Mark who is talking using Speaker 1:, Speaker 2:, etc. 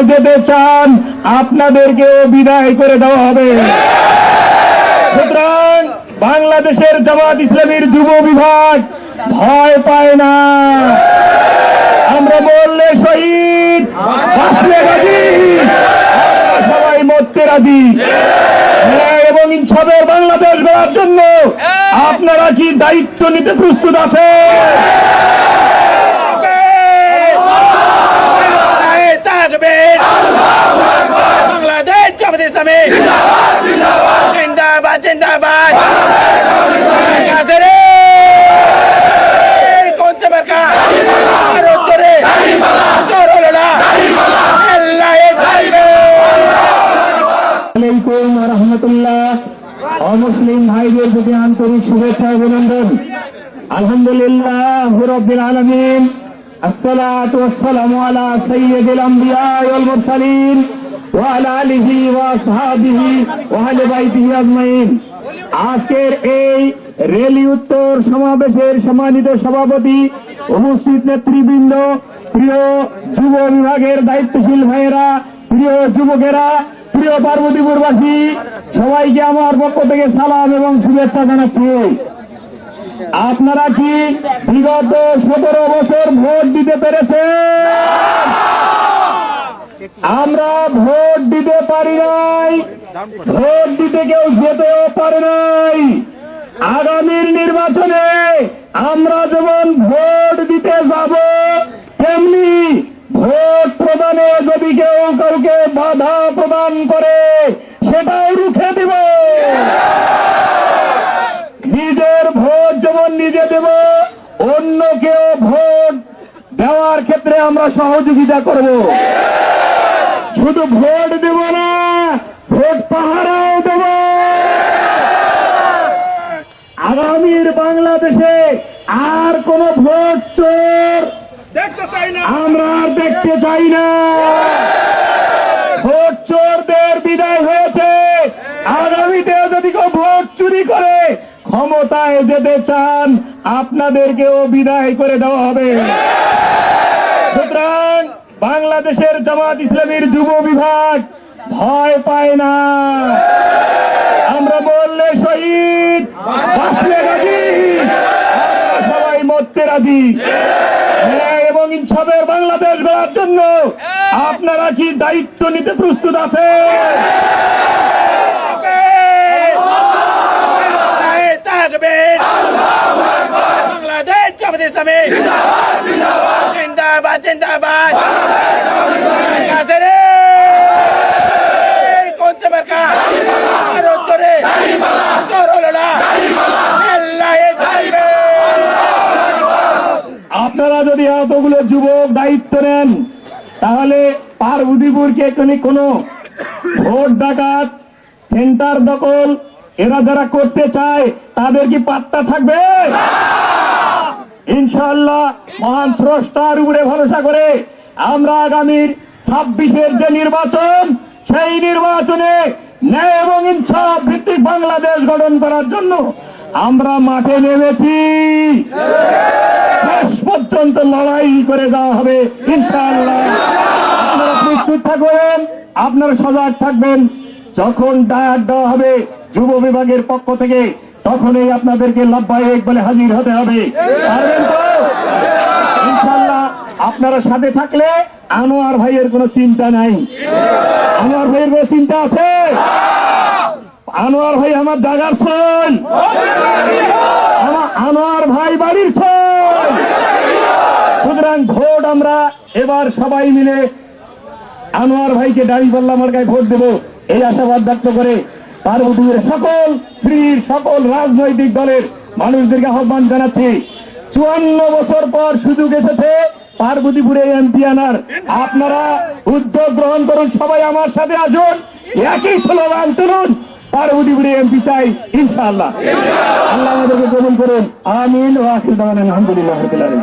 Speaker 1: যেতে চান আপনাদেরকেও বিদায় করে দেওয়া হবে। সুতরাং বাংলাদেশের জামাত ইসলামীর যুব বিভাগ ভয় পায় না। আমরা বললে শহীদ, বাঁচলে গাজী, সবাই মরতে রাজি। এবং ইনশাআল্লাহ বাংলাদেশ গড়ার জন্য আপনারা কি দায়িত্ব নিতে প্রস্তুত আছে?
Speaker 2: বাংলাদেশ জামাত ইসলামী জিন্দাবাদ জিন্দাবাদ।
Speaker 1: অমুসলিম ভাইদের প্রতি আন্তরিক শুভেচ্ছা অভিনন্দন। আলহামদুলিল্লাহ রাব্বিল আলামিন, আসসালাতু ওয়াসসালামু আলা সাইয়্যিদিল আমবিয়া ওয়াল মুরসালিন ওয়া আলা আলিহি ওয়া আসহাবিহি ওয়া আহলি বাইতিহি আজমাইন। আজকের এই রেলি উত্তর সমাবেশের সম্মানিত সভাপতি, উপস্থিত নেতৃবৃন্দ, প্রিয় যুব বিভাগের দায়িত্বশীল ভাইয়েরা, প্রিয় যুবকেরা, প্রিয় পার্বতীপুরবাসী, সবাইকে আমার পক্ষ থেকে সালাম এবং শুভেচ্ছা জানাচ্ছি। আপনারা কি বিগত 17 বছর ভোট দিতে পেরেছেন? আমরা ভোট দিতে পারি নাই, ভোট দিতে কেউ যেতেও পারে নাই। আগামীর নির্বাচনে আমরা যেমন ভোট দিতে যাব, তেমনি ভোট প্রদানে যদি কেউ কাউকে বাধা প্রদান করে সেটাও রুখে দিব। নিজের ভোট যেমন নিজে দেব, অন্যকেও ভোট দেওয়ার ক্ষেত্রে আমরা সহযোগিতা করব। শুধু ভোট দেব না, ভোট পাহারাও দেব। আগামীর বাংলাদেশে আর কোন ভোট চোর আমরা আর দেখতে চাই না। ভোট চোরদের বিদায় হয়েছে। আগামীতেও যদি কেউ ভোট চুরি করে ক্ষমতায় যেতে চান আপনাদেরকেও বিদায় করে দেওয়া হবে। সুতরাং বাংলাদেশের জামাত ইসলামীর যুব বিভাগ ভয় পায় না। আমরা বললে শহীদ, বাঁচলে গাজী, সবাই মরতে রাজি। এবং ইনশাআল্লাহ বাংলাদেশ গড়ার জন্য আপনারা কি দায়িত্ব নিতে প্রস্তুত আছে?
Speaker 2: বাংলাদেশ জামাত ইসলামী জিন্দাবাদ জিন্দাবাদ।
Speaker 1: আপনারা যদি এতগুলো যুবক দায়িত্ব নেন, তাহলে পার্বতীপুরকে কোনো ভোট ডাকাত, সেন্টার দখল এরা যারা করতে চায় তাদের কি পাত্তা থাকবে? ইনশাআল্লাহ মহান স্রষ্টার উপরে ভরসা করে আমরা আগামীর 26-এর যে নির্বাচন, সেই নির্বাচনে ন্যায় এবং ইনসাফ ভিত্তিক বাংলাদেশ গঠন করার জন্য আমরা মাঠে নেমেছি। শেষ পর্যন্ত লড়াই করে যাওয়া হবে ইনশাআল্লাহ। আপনারা প্রস্তুত থাকবেন, আপনারা সজাগ থাকবেন। যখন ডাক দেওয়া হবে যুব বিভাগের পক্ষ থেকে, তখনই আপনাদেরকে লাভবাহিক বলে হাজির হতে হবে। পারবেন তো? ইনশাআল্লাহ আপনারা সাথে থাকলে আনোয়ার ভাইয়ের কোনো চিন্তা নাই। আনোয়ার ভাইয়ের কোনো চিন্তা আছে? আনোয়ার ভাই আমার জায়গার ছল, আনোয়ার ভাই বাড়ির ছল। সুতরাং ভোট আমরা এবার সবাই মিলে আনোয়ার ভাইকে দাঁড়িপাল্লা মার্কায় ভোট দেব, এই আশাবাদ ব্যক্ত করে পার্বতীপুরের সকল শ্রীর সকল রাজনৈতিক দলের মানুষদেরকে আহ্বান জানাচ্ছি। 54 বছর পর সুযোগ এসেছে পার্বতীপুরে এমপি আনার। আপনারা উদ্যোগ গ্রহণ করুন, সবাই আমার সাথে আসুন, একই স্লোগান তুলুন, পার্বতীপুরে এমপি চাই ইনশাআল্লাহ। আল্লাহ আমাদেরকে কবুল করুন, আমিন। ওয়া আখিরু দাওয়ানা আলহামদুলিল্লাহি রাব্বিল আলামিন।